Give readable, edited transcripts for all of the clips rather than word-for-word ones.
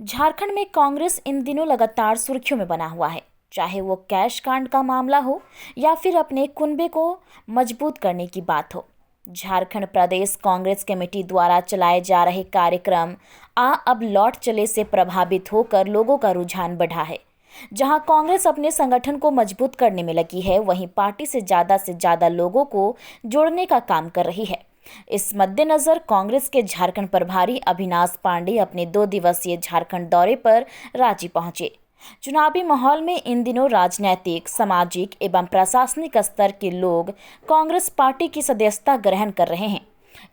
झारखंड में कांग्रेस इन दिनों लगातार सुर्खियों में बना हुआ है, चाहे वो कैश कांड का मामला हो या फिर अपने कुनबे को मजबूत करने की बात हो। झारखंड प्रदेश कांग्रेस कमेटी द्वारा चलाए जा रहे कार्यक्रम आ अब लौट चले से प्रभावित होकर लोगों का रुझान बढ़ा है। जहां कांग्रेस अपने संगठन को मजबूत करने में लगी है, वहीं पार्टी से ज्यादा लोगों को जोड़ने का काम कर रही है। इस मद्देनजर कांग्रेस के झारखंड प्रभारी अविनाश पांडे अपने 2 दिवसीय झारखंड दौरे पर रांची पहुंचे। चुनावी माहौल में इन दिनों राजनीतिक, सामाजिक एवं प्रशासनिक स्तर के लोग कांग्रेस पार्टी की सदस्यता ग्रहण कर रहे हैं।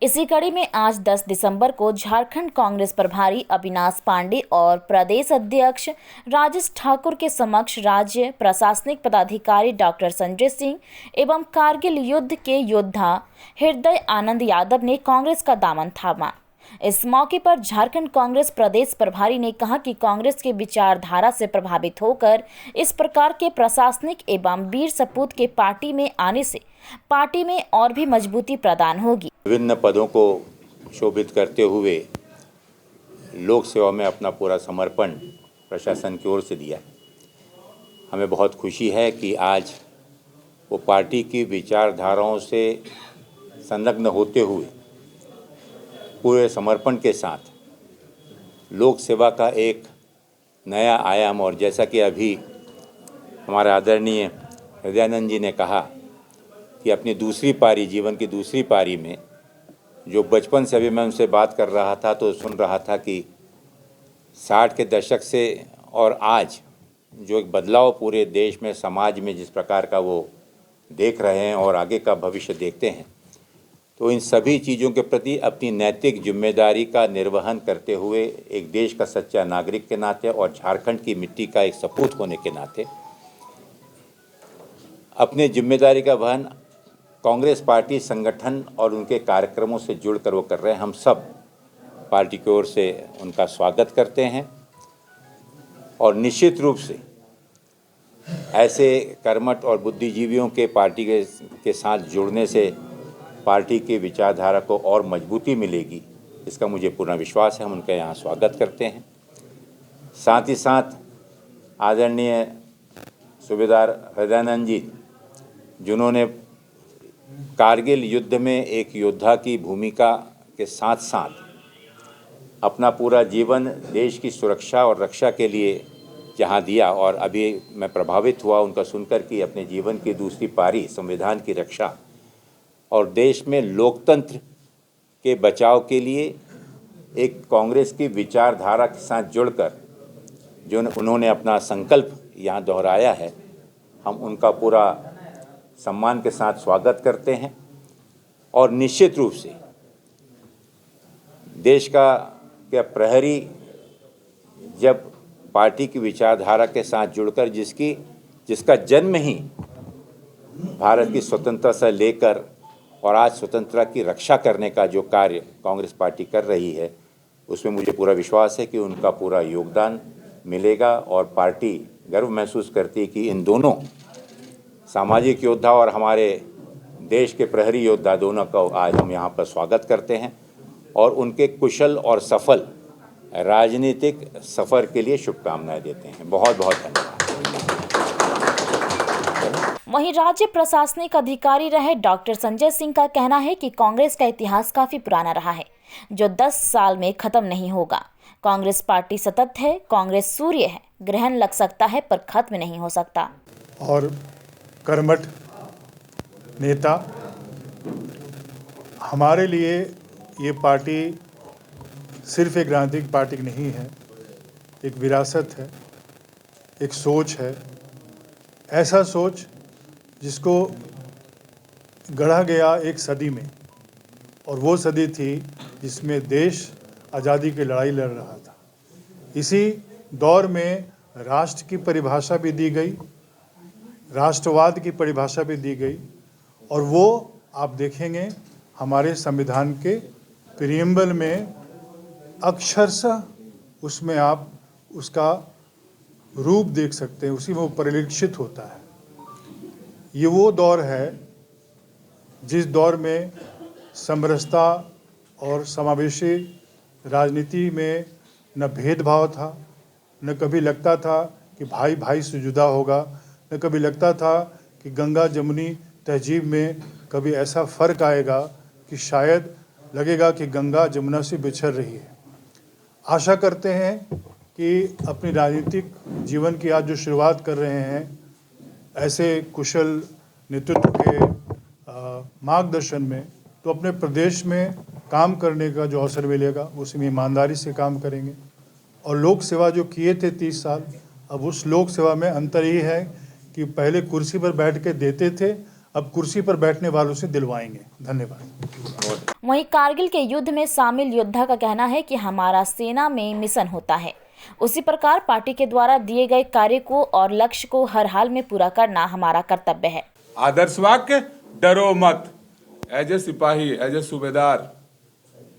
इसी कड़ी में आज 10 दिसंबर को झारखंड कांग्रेस प्रभारी अविनाश पांडे और प्रदेश अध्यक्ष राजेश ठाकुर के समक्ष राज्य प्रशासनिक पदाधिकारी डॉक्टर संजय सिंह एवं कारगिल युद्ध के योद्धा हृदय आनंद यादव ने कांग्रेस का दामन थामा। इस मौके पर झारखंड कांग्रेस प्रदेश प्रभारी ने कहा कि कांग्रेस के विचारधारा से प्रभावित होकर इस प्रकार के प्रशासनिक एवं वीर सपूत के पार्टी में आने से पार्टी में और भी मजबूती प्रदान होगी। विभिन्न पदों को शोभित करते हुए लोक सेवा में अपना पूरा समर्पण प्रशासन की ओर से दिया। हमें बहुत खुशी है कि आज वो पार्टी की विचारधाराओं से संलग्न होते हुए पूरे समर्पण के साथ लोक सेवा का एक नया आयाम, और जैसा कि अभी हमारे आदरणीय हृदयानंद जी ने कहा कि अपनी दूसरी पारी, जीवन की दूसरी पारी में जो बचपन से अभी मैं उनसे बात कर रहा था तो सुन रहा था कि 60 के दशक से और आज जो एक बदलाव पूरे देश में, समाज में जिस प्रकार का वो देख रहे हैं और आगे का भविष्य देखते हैं, तो इन सभी चीज़ों के प्रति अपनी नैतिक जिम्मेदारी का निर्वहन करते हुए एक देश का सच्चा नागरिक के नाते और झारखंड की मिट्टी का एक सपूत होने के नाते अपने जिम्मेदारी का वहन कांग्रेस पार्टी संगठन और उनके कार्यक्रमों से जुड़कर वो कर रहे हैं। हम सब पार्टी की ओर से उनका स्वागत करते हैं और निश्चित रूप से ऐसे कर्मठ और बुद्धिजीवियों के पार्टी के साथ जुड़ने से पार्टी की विचारधारा को और मजबूती मिलेगी, इसका मुझे पूर्ण विश्वास है। हम उनका यहाँ स्वागत करते हैं। साथ ही साथ आदरणीय सूबेदार हृदयानंद जी, जिन्होंने कारगिल युद्ध में एक योद्धा की भूमिका के साथ साथ अपना पूरा जीवन देश की सुरक्षा और रक्षा के लिए जहाँ दिया, और अभी मैं प्रभावित हुआ उनका सुनकर कि अपने जीवन की दूसरी पारी संविधान की रक्षा और देश में लोकतंत्र के बचाव के लिए एक कांग्रेस की विचारधारा के साथ जुड़कर जो उन्होंने अपना संकल्प यहाँ दोहराया है, हम उनका पूरा सम्मान के साथ स्वागत करते हैं। और निश्चित रूप से देश का प्रहरी जब पार्टी की विचारधारा के साथ जुड़कर जिसका जन्म ही भारत की स्वतंत्रता से लेकर और आज स्वतंत्रता की रक्षा करने का जो कार्य कांग्रेस पार्टी कर रही है, उसमें मुझे पूरा विश्वास है कि उनका पूरा योगदान मिलेगा और पार्टी गर्व महसूस करती है कि इन दोनों सामाजिक योद्धा और हमारे देश के प्रहरी योद्धा दोनों का आज हम यहाँ पर स्वागत करते हैं और उनके कुशल और सफल राजनीतिक सफ़र के लिए शुभकामनाएं देते हैं। बहुत बहुत धन्यवाद। वहीं राज्य प्रशासनिक अधिकारी रहे डॉक्टर संजय सिंह का कहना है कि कांग्रेस का इतिहास काफी पुराना रहा है, जो 10 साल में खत्म नहीं होगा। कांग्रेस पार्टी सतत है, कांग्रेस सूर्य है, ग्रहण लग सकता है पर खत्म नहीं हो सकता। और कर्मठ नेता, हमारे लिए ये पार्टी सिर्फ एक राजनीतिक पार्टी नहीं है, एक विरासत है, एक सोच है। ऐसा सोच जिसको गढ़ा गया एक सदी में, और वो सदी थी जिसमें देश आज़ादी की लड़ाई लड़ रहा था। इसी दौर में राष्ट्र की परिभाषा भी दी गई, राष्ट्रवाद की परिभाषा भी दी गई, और वो आप देखेंगे हमारे संविधान के प्रीएम्बल में अक्षरशः उसमें आप उसका रूप देख सकते हैं, उसी में वो परिलक्षित होता है। ये वो दौर है जिस दौर में समरसता और समावेशी राजनीति में न भेदभाव था, न कभी लगता था कि भाई भाई से जुदा होगा, न कभी लगता था कि गंगा जमुनी तहजीब में कभी ऐसा फ़र्क आएगा कि शायद लगेगा कि गंगा जमुना से बिछड़ रही है। आशा करते हैं कि अपनी राजनीतिक जीवन की आज जो शुरुआत कर रहे हैं, ऐसे कुशल नेतृत्व के मार्गदर्शन में, तो अपने प्रदेश में काम करने का जो अवसर मिलेगा उसमें ईमानदारी से काम करेंगे। और लोक सेवा जो किए थे 30 साल, अब उस लोक सेवा में अंतर ये है कि पहले कुर्सी पर बैठ के देते थे, अब कुर्सी पर बैठने वालों से दिलवाएंगे। धन्यवाद। वहीं कारगिल के युद्ध में शामिल योद्धा का कहना है कि हमारा सेना में मिशन होता है, उसी प्रकार पार्टी के द्वारा दिए गए कार्य को और लक्ष्य को हर हाल में पूरा करना हमारा कर्तव्य है। आदर्श वाक्य, डरो मत। एज ए सिपाही, एज ए सूबेदार,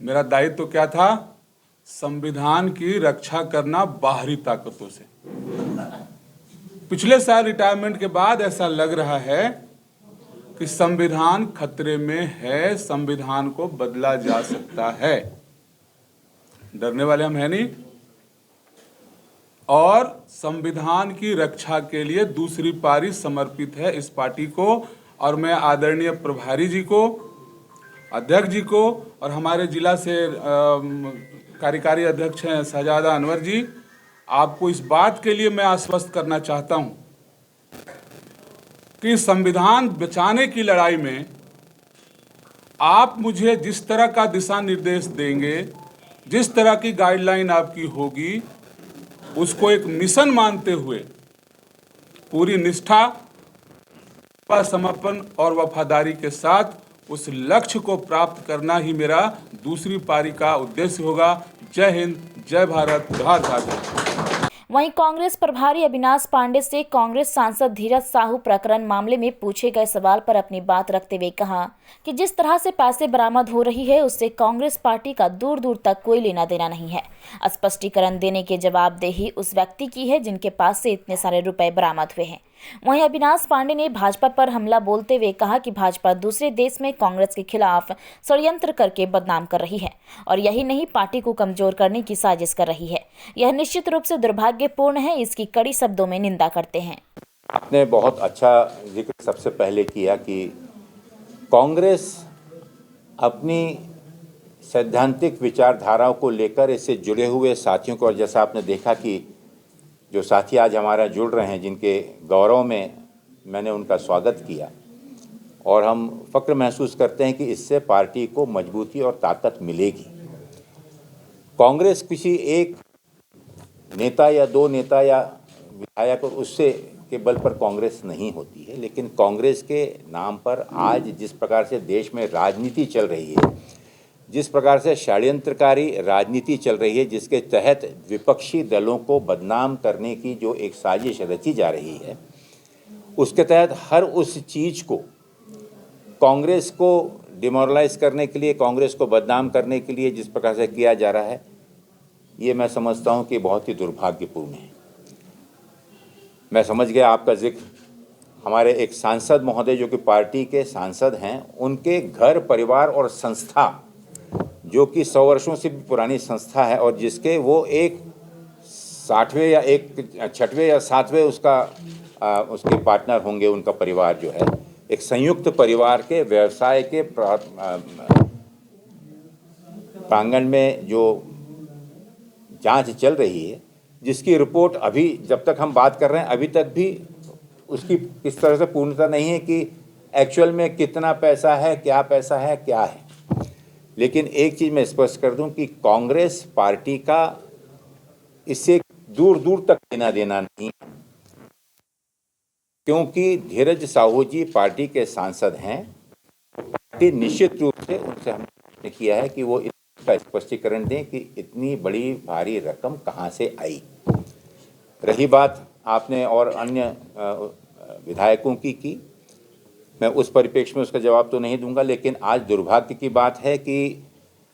मेरा दायित्व तो क्या था? संविधान की रक्षा करना बाहरी ताकतों से। पिछले साल रिटायरमेंट के बाद ऐसा लग रहा है कि संविधान खतरे में है, संविधान को बदला जा सकता है। डरने वाले हम हैं नहीं। और संविधान की रक्षा के लिए दूसरी पारी समर्पित है इस पार्टी को। और मैं आदरणीय प्रभारी जी को, अध्यक्ष जी को और हमारे जिला से कार्यकारी अध्यक्ष हैं शहजादा अनवर जी, आपको इस बात के लिए मैं आश्वस्त करना चाहता हूं कि संविधान बचाने की लड़ाई में आप मुझे जिस तरह का दिशा निर्देश देंगे, जिस तरह की गाइडलाइन आपकी होगी, उसको एक मिशन मानते हुए पूरी निष्ठा, समर्पण और वफादारी के साथ उस लक्ष्य को प्राप्त करना ही मेरा दूसरी पारी का उद्देश्य होगा। जय हिंद, जय भारत, जोहार भारत। वहीं कांग्रेस प्रभारी अविनाश पांडे से कांग्रेस सांसद धीरज साहू प्रकरण मामले में पूछे गए सवाल पर अपनी बात रखते हुए कहा कि जिस तरह से पैसे बरामद हो रही है उससे कांग्रेस पार्टी का दूर दूर तक कोई लेना देना नहीं है। स्पष्टीकरण देने के जवाबदेही उस व्यक्ति की है जिनके पास से इतने सारे रुपए बरामद हुए हैं। वहीं अविनाश पांडे ने भाजपा पर हमला बोलते हुए कहा कि भाजपा दूसरे देश में कांग्रेस के खिलाफ षड्यंत्र करके बदनाम कर रही है और यही नहीं, पार्टी को कमजोर करने की साजिश कर रही है। यह निश्चित रूप से दुर्भाग्यपूर्ण है, इसकी कड़ी शब्दों में निंदा करते हैं। आपने बहुत अच्छा जिक्र सबसे पहले किया कि कांग्रेस अपनी सैद्धांतिक विचारधाराओं को लेकर इससे जुड़े हुए साथियों को, और जैसा आपने देखा कि जो साथी आज हमारा जुड़ रहे हैं, जिनके गौरव में मैंने उनका स्वागत किया, और हम फक्र महसूस करते हैं कि इससे पार्टी को मजबूती और ताकत मिलेगी। कांग्रेस किसी एक नेता या दो नेता या विधायक और उससे के बल पर कांग्रेस नहीं होती है, लेकिन कांग्रेस के नाम पर आज जिस प्रकार से देश में राजनीति चल रही है, जिस प्रकार से षड्यंत्रकारी राजनीति चल रही है, जिसके तहत विपक्षी दलों को बदनाम करने की जो एक साजिश रची जा रही है, उसके तहत हर उस चीज़ को कांग्रेस को डिमोरलाइज करने के लिए, कांग्रेस को बदनाम करने के लिए जिस प्रकार से किया जा रहा है, ये मैं समझता हूँ कि बहुत ही दुर्भाग्यपूर्ण है। मैं समझ गया आपका जिक्र हमारे एक सांसद महोदय जो कि पार्टी के सांसद हैं, उनके घर परिवार और संस्था जो कि 100 वर्षों से भी पुरानी संस्था है और जिसके वो एक 60वें या एक 6वें या 7वें उसके पार्टनर होंगे। उनका परिवार जो है एक संयुक्त परिवार के व्यवसाय के प्रांगण में जो जांच चल रही है, जिसकी रिपोर्ट अभी जब तक हम बात कर रहे हैं अभी तक भी उसकी किस तरह से पूर्णता नहीं है कि एक्चुअल में कितना पैसा है, क्या पैसा है, क्या है। लेकिन एक चीज़ मैं स्पष्ट कर दूं कि कांग्रेस पार्टी का इससे दूर दूर तक लेना देना नहीं, क्योंकि धीरज साहू जी पार्टी के सांसद हैं। पार्टी निश्चित रूप से उनसे हमने किया है कि वो इसका स्पष्टीकरण दें कि इतनी बड़ी भारी रकम कहाँ से आई। रही बात आपने और अन्य विधायकों की, मैं उस परिप्रेक्ष्य में उसका जवाब तो नहीं दूंगा, लेकिन आज दुर्भाग्य की बात है कि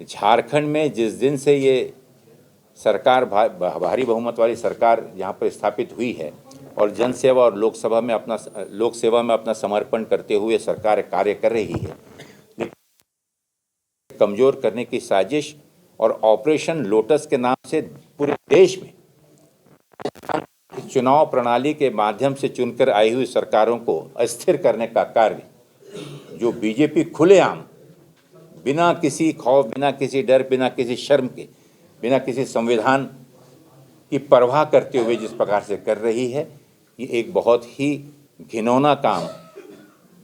झारखंड में जिस दिन से ये सरकार भारी बहुमत वाली सरकार यहाँ पर स्थापित हुई है और जन सेवा और लोक सेवा में अपना समर्पण करते हुए सरकार कार्य कर रही है, लेकिन कमज़ोर करने की साजिश और ऑपरेशन लोटस के नाम से पूरे देश में चुनाव प्रणाली के माध्यम से चुनकर आई हुई सरकारों को अस्थिर करने का कार्य जो बीजेपी खुलेआम बिना किसी खौफ, बिना किसी डर, बिना किसी शर्म के, बिना किसी संविधान की परवाह करते हुए जिस प्रकार से कर रही है, ये एक बहुत ही घिनौना काम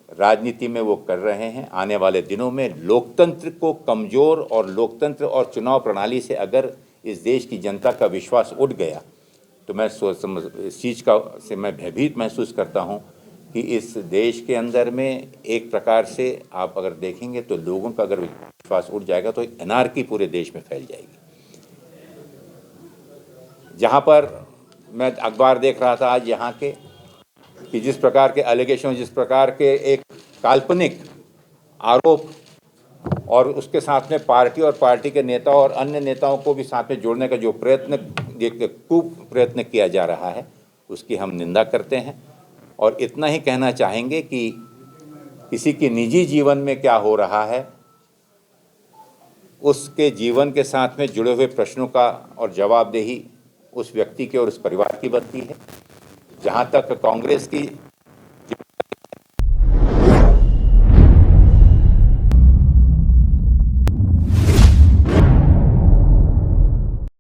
राजनीति में वो कर रहे हैं। आने वाले दिनों में लोकतंत्र को कमज़ोर और लोकतंत्र और चुनाव प्रणाली से अगर इस देश की जनता का विश्वास उठ गया तो मैं इस चीज़ का से मैं भयभीत महसूस करता हूँ कि इस देश के अंदर में एक प्रकार से आप अगर देखेंगे तो लोगों का अगर विश्वास उठ जाएगा तो एक एनार्की पूरे देश में फैल जाएगी। जहाँ पर मैं अखबार देख रहा था आज यहाँ के कि जिस प्रकार के एलिगेशन, जिस प्रकार के एक काल्पनिक आरोप और उसके साथ में पार्टी और पार्टी के नेता और अन्य नेताओं को भी साथ में जोड़ने का जो प्रयत्न किया जा रहा है, उसकी हम निंदा करते हैं और इतना ही कहना चाहेंगे कि किसी के निजी जीवन में क्या हो रहा है, उसके जीवन के साथ में जुड़े हुए प्रश्नों का और जवाबदेही उस व्यक्ति के और उस परिवार की बनती है। जहाँ तक कांग्रेस की